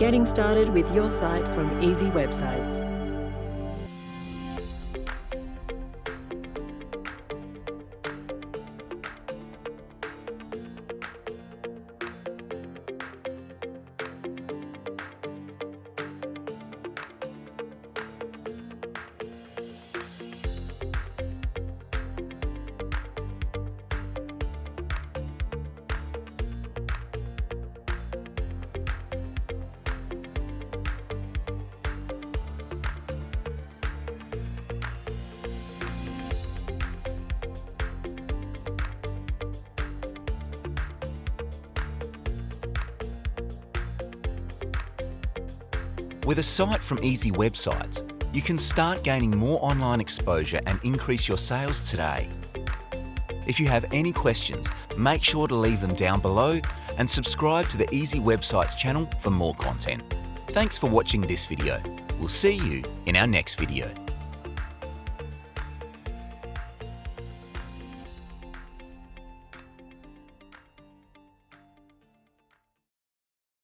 getting started with your site from Easy Websites. With a site from Easy Websites, you can start gaining more online exposure and increase your sales today. If you have any questions, make sure to leave them down below and subscribe to the Easy Websites channel for more content. Thanks for watching this video. We'll see you in our next video.